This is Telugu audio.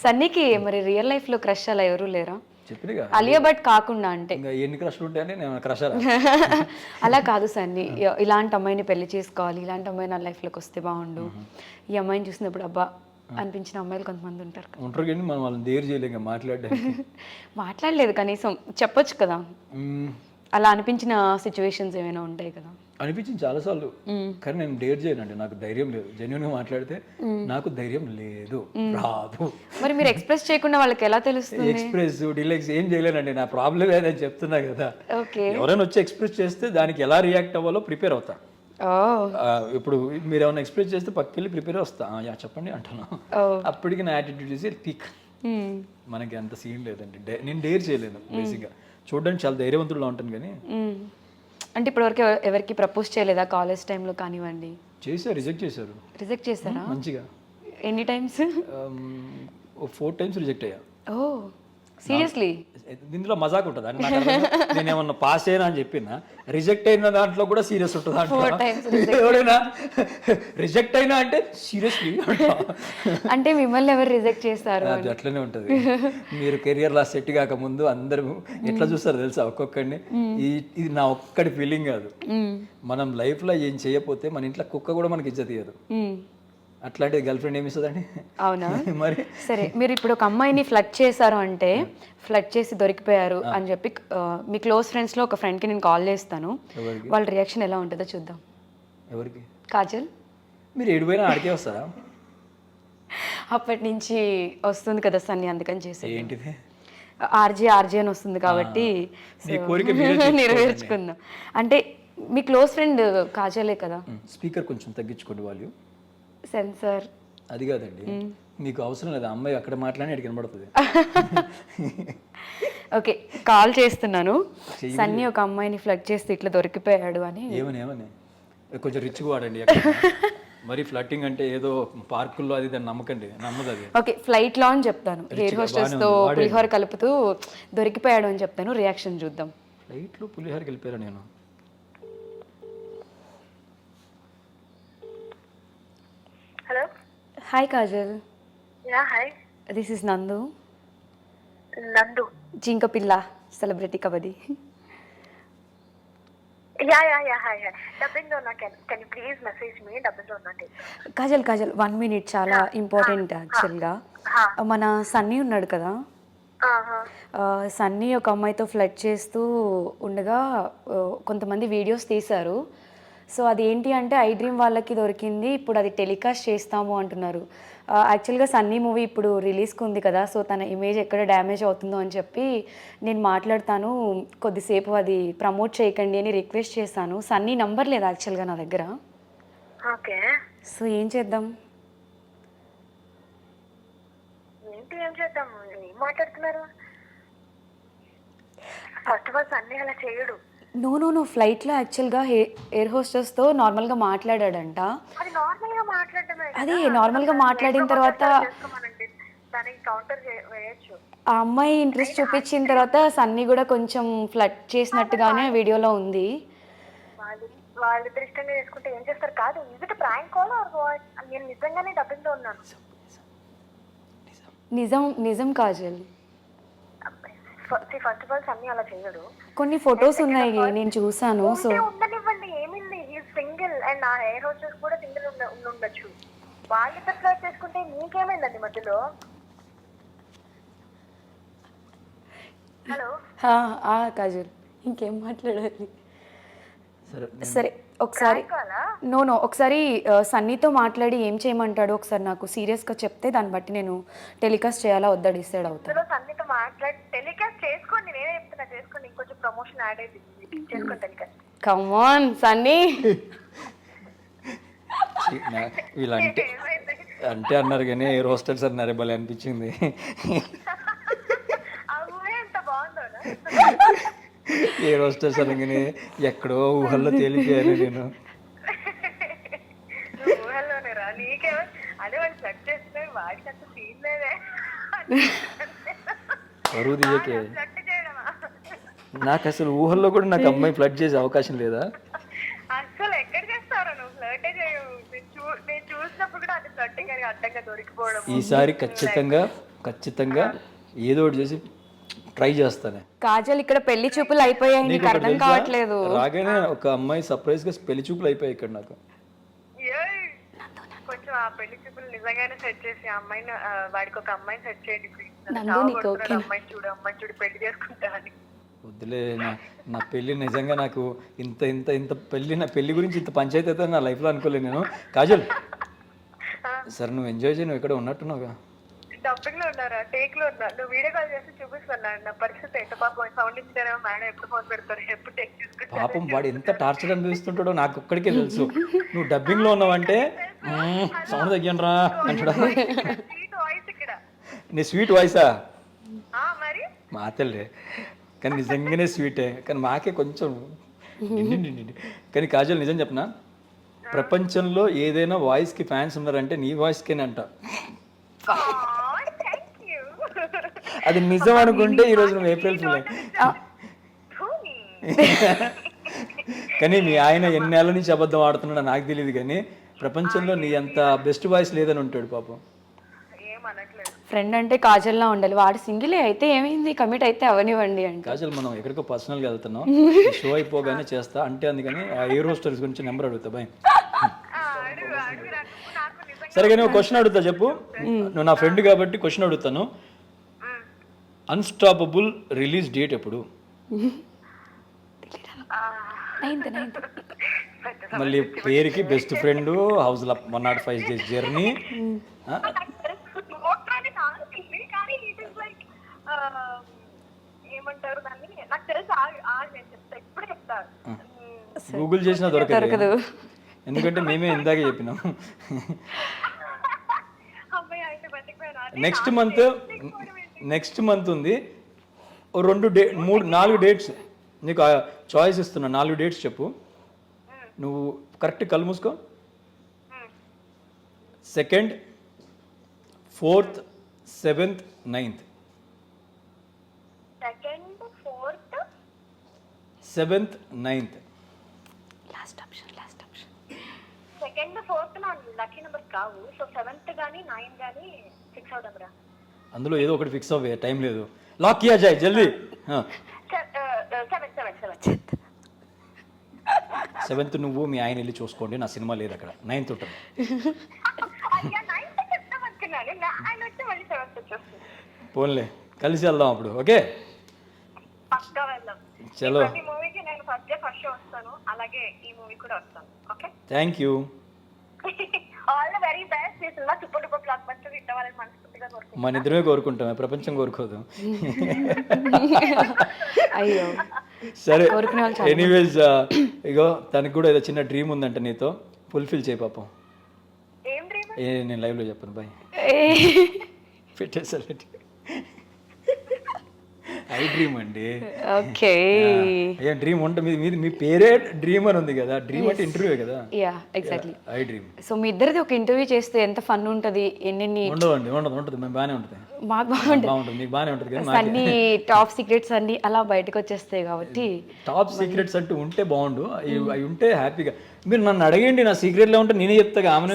సన్నీకి మరి రియల్ లైఫ్ లో క్రష్ అలా ఎవరు లేరా? చెప్పినగా అలియా భట్ కాకుండా అంటే ఇంకా ఎన్ని క్రష్లు ఉంటాయని నేను క్రషరా. అలా కాదు సన్నీ, ఇలాంటి అమ్మాయిని పెళ్లి చేసుకోవాలి, ఇలాంటి అమ్మాయి నా లైఫ్లోకి వస్తే బాగుండు, ఈ అమ్మాయిని చూసినప్పుడు అబ్బా అనిపించిన అమ్మాయిలు కొంతమంది ఉంటారు కదా. ఉంటారు కానీ మనం వాళ్ళని దేర్ చేయలేం మాట్లాడడానికి. మాట్లాడలేదు కనీసం చెప్పొచ్చు కదా, అలా అనిపించిన సిచ్యువేషన్స్ ఏమైనా ఉంటాయి కదా. అనిపించింది చాలాసార్లు, కానీ నేను డేర్ చేయనండి, నాకు ధైర్యం లేదు. జెన్యున్గా మాట్లాడితే నాకు ధైర్యం లేదు, రాదు. మరి మీరు ఎక్స్ప్రెస్ చేయకుండా వాళ్ళకి ఎలా తెలుస్తుంది? ఎక్స్ప్రెస్ డిలెక్స్ ఏం చేయలేనండి, నా ప్రాబ్లం ఏదని చెప్తున్నా కదా. ఓకే, ఎవరైనా వచ్చి ఎక్స్ప్రెస్ చేస్తే దానికి ఎలా రియాక్ట్ అవ్వాలో ప్రిపేర్ అవుతా. ఇప్పుడు మీరు ఏమైనా ఎక్స్ప్రెస్ చేస్తే పక్కకెళ్ళి ప్రిపేర్ వస్తా, యా చెప్పండి అంటాను. అప్పటికి నా యాటిట్యూడ్ ఇస్ పీక్. మనకి అంత సీన్ లేదండి, నేను డేర్ చేయలేను. బేసిక్గా చూడడానికి చాలా ధైర్యవంతుడులా ఉంటాను కానీ. అంటే ఇప్పటివరకు ఎవరికి ప్రపోజ్ చేయలేదా కాలేజ్ టైంలో కానివ్వండి? చేశారు, రిజెక్ట్ చేశారు. రిజెక్ట్ చేశారా? మంచిగా. ఎన్ని టైమ్స్? 4 times రిజెక్ట్ అయ్యా. ఓ సీరియస్లీ? దీంట్లో మజాక్ ఉంటుంది అని నాకు అర్థం కాదు. నేను ఏమన్నా పాస్ అయినా అని చెప్పిన, రిజెక్ట్ అయిన దాంట్లో కూడా సీరియస్ ఉంటుంది అంటే. ఎవరైనా రిజెక్ట్ అయినా అంటే సీరియస్లీ అంటే మిమ్మల్ని ఎవరు రిజెక్ట్ చేస్తారు? అది అట్లనే ఉంటుంది. మీరు కెరియర్లో సెట్ కాకముందు అందరూ ఎట్లా చూస్తారు తెలుసా ఒక్కొక్కడిని. ఇది నా ఒక్కడి ఫీలింగ్ కాదు, మనం లైఫ్లో ఏం చేయకపోతే మన ఇంట్లో కుక్క కూడా మనకి ఇజ్జత్ ఇయ్యదు. అట్లాంటిది గర్ల్ ఫ్రెండ్ ఏమి ఇస్తుందండి? అవునా? మరి సరే, మీరు ఇప్పుడు ఒక అమ్మాయిని ఫ్లడ్ చేశారు అంటే, ఫ్లడ్ చేసి దొరికిపోయారు అని చెప్పి మీ క్లోజ్ ఫ్రెండ్స్లో ఒక ఫ్రెండ్కి నేను కాల్ చేస్తాను, వాళ్ళ రియాక్షన్ ఎలా ఉంటుందో చూద్దాం. ఎవరికి? కాజల్. మీరు ఏడిపోయినా ఆడికే వస్తారా? అప్పటి నుంచి వస్తుంది కదా సన్ని, అందుకని చేసి. ఏంటిది? ఆర్జే అని వస్తుంది కాబట్టి నీ కోరిక మీరే నెరవేర్చుకుందాం. అంటే మీ క్లోజ్ ఫ్రెండ్ కాజలే కదా. స్పీకర్ కొంచెం తగ్గించుకోండి వాళ్ళు. సెన్సర్ అది కాదండి, మీకు అవసరం లేదు, అమ్మాయి అక్కడ మాట్లాడి అడిగి కనబడుతుంది. ఓకే, కాల్ చేస్తున్నాను. సన్నీ ఒక అమ్మాయిని ఫ్లడ్ చేస్తే ఇట్లా దొరికిపోయాడు అని. ఏమని కొంచెం రిచ్గా వాడండి. మరి ఫ్లట్టింగ్ అంటే ఏదో పార్కుల్లో అది దాన్ని నమ్మకండి, నమ్మదు అది. ఓకే, ఫ్లైట్ లో అని చెప్తాను, ఎయిర్ హోస్టెస్ తో పులిహోర కలుపుతూ దొరికిపోయాడు అని చెప్తాను, రియాక్షన్ చూద్దాం. ఫ్లైట్లో పులిహోర కలిపారా? నేను hello. Hi Kajal. Yeah hi. This is నందు. నందు? జింక పిల్ల, celebrity kabaddi. Yeah hi. Dubbing లో ఉన్నా, can you please message me? Dubbing లో ఉన్నా. కాజల్ 1 minute, చాలా ఇంపార్టెంట్ యాక్చువల్గా. మన సన్నీ ఉన్నాడు కదా, సన్నీ ఒక అమ్మాయితో ఫ్లడ్ చేస్తూ ఉండగా కొంతమంది వీడియోస్ తీశారు. సో అది ఏంటి అంటే ఐ డ్రీమ్ వాళ్ళకి దొరికింది, ఇప్పుడు అది టెలికాస్ట్ చేస్తాము అంటున్నారు. యాక్చువల్గా సన్నీ మూవీ ఇప్పుడు రిలీజ్కి ఉంది కదా, సో తన ఇమేజ్ ఎక్కడ డ్యామేజ్ అవుతుందో అని చెప్పి నేను మాట్లాడతాను, కొద్దిసేపు అది ప్రమోట్ చేయకండి అని రిక్వెస్ట్ చేశాను. సన్నీ నంబర్ లేదు యాక్చువల్గా నా దగ్గర. ఓకే, సో ఏం చేద్దాం? ఏం చేద్దాం? ఏం మాట్లాడుతున్నారు? ఫస్ట్ ఆఫ్ ఆల్ సన్నీ అలా చేయడు. నో, ఫ్లైట్లో యాక్చువల్గా ఎయిర్ హోస్టెస్తో నార్మల్గా మాట్లాడాడంట. అది నార్మల్గా మాట్లాడటమే. అదే నార్మల్గా మాట్లాడిన తర్వాత దానికి కౌంటర్ వేయొచ్చు. ఆ అమ్మాయి ఇంట్రెస్ట్ చూపించిన తర్వాత సన్నీ కూడా కొంచెం ఫ్లడ్ చేసినట్టుగానే వీడియోలో ఉంది. వాళ్ళిద్దరు ఇష్టంగా చేసుకుంటే ఏం చేస్తారు? కాదు, ఇది ప్రాంక్ కాల్ ఆర్ వాట్? నేను నిజంగానే డబ్బింగ్ లో ఉన్నాను. నిజం Kajal. First of all Sunny అలా చేయడు. కొన్ని ఫొటోస్ ఉన్నాయి, నేను చూసాను. సో ఉండనివ్వండి, ఏమింది, హీస్ సింగిల్ అండ్ నా ఎయిర్ హోస్టెస్ కూడా సింగిల్ ఉండొచ్చు. వాళ్ళిద్దరు ఫ్లైట్ చేసుకుంటే మీకేమైందండి మధ్యలో? హలో. కాజల్, ఇంకేం మాట్లాడాలి? సరే ఒకసారి ఒకసారి సన్నీతో మాట్లాడి ఏం చేయమంటాడు ఒకసారి నాకు సీరియస్గా చెప్తే దాన్ని బట్టి నేను టెలికాస్ట్ చేయాలా వద్దా డిసైడ్ అవుతాను. సన్నీతో మాట్లాడి టెలికాస్ట్ చేసుకోండి, నేనే చెప్తున్నా, చేసుకోండి. ఇంకొంచెం ప్రమోషన్ యాడ్ అయింది, చేసుకోండి టెలికాస్ట్. Come on Sunny. వీళ్ళంటే అంటే అన్నారు కానీ ఎయిర్ హోస్టెల్స్ అన్నారు, భలే అనిపించింది. ఎంత బాగుందో ఎయిర్ హోస్టెల్స్ అనగానే ఎక్కడో ఊహల్లో తేలిపోయాను నేను. ఊహల్లోనే రా, నీకేమో అదే వాళ్ళు సెట్ చేస్తే వాడికి అంత సీన్ లేదే. బరువు తీయకే. నాకు అసలు ఊహల్లో కూడా నాకు అమ్మాయి ఫ్లడ్ చేసే అవకాశం లేదా? అసలు ఎక్కడ చేస్తారో నువ్వు ఫ్లర్టే చేయవు. నేను చూసినప్పుడు కూడా అది ఫ్లర్టింగ్ అని అడ్డంగా దొరికిపోవడం. ఈసారి ఖచ్చితంగా ఖచ్చితంగా ఏదో ఒకటి చేసి ట్రై చేస్తానే. కాజల్ ఇక్కడ పెళ్లి చూపులు అయిపోయాయి, నీకు ఒకటి అర్థం తెలుసా? కావట్లేదు. రాగానే ఒక అమ్మాయి సర్ప్రైజ్ గా పెళ్లి చూపులు అయిపోయాయి ఇక్కడ నాకు. కొంచెం ఆ పెళ్లి చూపులు నిజంగానే సెట్ చేసి ఆ అమ్మాయిని వాడికి ఒక అమ్మాయిని సెట్ చేయండి ప్లీజ్. నందు, నీకు ఓకేనా? అమ్మాయిని చూడు పెళ్లి చేసుకుంటా అని. వద్దులే, నా పెళ్ళి నిజంగా నాకు ఇంత ఇంత ఇంత పెళ్ళి, నా పెళ్లి గురించి ఇంత పంచాయతీ అయితే నా లైఫ్లో అనుకోలేదు నేను. కాజల్ సరే నువ్వు ఎంజాయ్ చేయి, నువ్వు ఇక్కడ ఉన్నట్టున్నావుగా. డబ్బింగ్ లో ఉన్నారా, టేక్ లో ఉన్నా, నువ్వు వీడియో కాల్ చేసి చూపిస్తున్నా నా పరిస్థితి ఎంత. పాపం సౌండ్ ఇచ్చారేమో మేడం, ఎప్పుడు ఫోన్ పెడతారు, ఎప్పుడు టేక్ తీసుకుంటారు. పాపం వాడు ఎంత టార్చర్ అనిపిస్తుంటాడో నాకు ఒక్కడికే తెలుసు. నువ్వు డబ్బింగ్లో ఉన్నావంటే సౌండ్ తగ్గినరా అంటాడా. స్వీట్ వాయిస్ ఇక్కడ. నీ స్వీట్ వాయిసా? మరి మా తెల్లే, కానీ నిజంగానే స్వీటే, కానీ మాకే కొంచెం కానీ కాజల్ నిజం చెప్పనా, ప్రపంచంలో ఏదైనా వాయిస్కి ఫ్యాన్స్ ఉన్నారంటే నీ వాయిస్కేనే అంట. Thank you. అది నిజం అనుకుంటే ఈరోజు నువ్వు ఏప్రిల్ ఫుల్. కానీ మీ ఆయన ఎన్నేళ్ళ నుంచి అబద్ధం ఆడుతున్నాడో నాకు తెలియదు, కానీ ప్రపంచంలో నీ అంత బెస్ట్ వాయిస్ లేదని ఉంటాడు పాపం. ఏమనట్లేదు. ఫ్రెండ్ అంటే కాజల్లా ఉండాలి. వాడు సింగిలే అయితే ఏమైంది, కమిట్ అయితే అవనివ్వండి అంటే. కాజల్ మనం ఎక్కడికో పర్సనల్గా వెళ్తున్నాం, షో అయిపోగానే చేస్తా అంటే, అందుకని ఆ ఎయిర్ హోస్టర్స్ గురించి నెంబర్ అడుగుతా భయ్. అడుగు అడుగు, నాకు నిజంగా. సరే కానీ ఒక క్వశ్చన్ అడుగుతా, చెప్పు. నువ్వు నా ఫ్రెండ్ కాబట్టి క్వశ్చన్ అడుగుతాను. అన్స్టాపబుల్ రిలీజ్ డేట్ ఎప్పుడు? మళ్ళీ పేరుకి బెస్ట్ ఫ్రెండ్, హౌస్ లో 105 days జర్నీ. కానీ ఇట్ ఇస్ లైక్ ఏమంటారు దాన్ని, నాకు తెలుసు. నేను చెప్తా, ఇప్పుడే చెప్తాను. గూగుల్ చేసినా దొరకదు, ఎందుకంటే మేమే ఇందాకే చెప్పినాం. అమ్మాయి అయితే బతికిపోయినా. నెక్స్ట్ మంత్ ఉంది. 4 డేట్స్ నీకు చాయిస్ ఇస్తున్నా, 4 డేట్స్ చెప్పు. నువ్వు కరెక్ట్ కళ్ళు మూసుకో. 2nd, 4th, 7th, 9th. 2nd, 4th, 7th, 9th. Last option 2nd, 4th నా లక్కీ నెంబర్ కావు. సో 7th గానీ 9 గానీ ఫిక్స్ అవుదాంరా. అందులో ఏదో ఒకటి ఫిక్స్ అవ్వే, టైం లేదు. లాక్ కియా జాయ్ జల్దీ. 7th నువ్వు మీ ఆయన వెళ్ళి చూసుకోండి, నా సినిమా లేదు అక్కడ. 9th ఉంటుంది. అయ్యా 9th చెప్తాం అనుకున్నాను, ఆయన వచ్చి మళ్ళీ 7th వచ్చేస్తుంది. పోన్లే, కలిసి వెళ్దాం అప్పుడు. ఓకే పక్కా వెళ్దాం. చలో, ఈ మూవీకి నేను ఫస్ట్ షో వస్తాను, అలాగే ఈ మూవీ కూడా వస్తాను. Okay, thank you. All the very best. ఈ సినిమా super duper blockbuster hit అవ్వాలని మనస్ఫూర్తిగా కోరుకుంటున్నాను. మన ఇద్దరమే కోరుకుంటాం, ప్రపంచం కోరుకోదు. అయ్యో సరే, ఎనీవేస్ ఇగో తనకు కూడా ఏదో చిన్న డ్రీమ్ ఉందంట, నీతో ఫుల్ఫిల్ చేయి పాపం. ఏం డ్రీమ్? నేను లైవ్లో చెప్పను బాయ్. పెట్టేసరి ఐ డ్రీమ్ అండి. ఓకే, ఏం డ్రీమ్ ఉంటుంది మీ పేరే డ్రీమ్ అని ఉంది కదా, డ్రీమ్ అంటే ఇంటర్వ్యూ కదా. Yeah exactly. I dream. So మీ ఇద్దరిది ఒక ఇంటర్వ్యూ చేస్తే ఎంత ఫన్ ఉంటుంది, ఎన్ని ఉండదు మేము బాగానే ఉంటుంది, మాకు బాగుంటుంది, బాగుంటుంది, మీకు బాగానే ఉంటుంది కదా. అన్ని టాప్ సీక్రెట్స్ అన్ని అలా బయటకు వచ్చేస్తాయి కాబట్టి. టాప్ సీక్రెట్స్ అంటూ ఉంటే బాగుండు, అవి ఉంటే హ్యాపీగా. మీరు నన్ను అడగండి, నా సీక్రెట్లో ఉంటే నేనే చెప్తా. ఆమె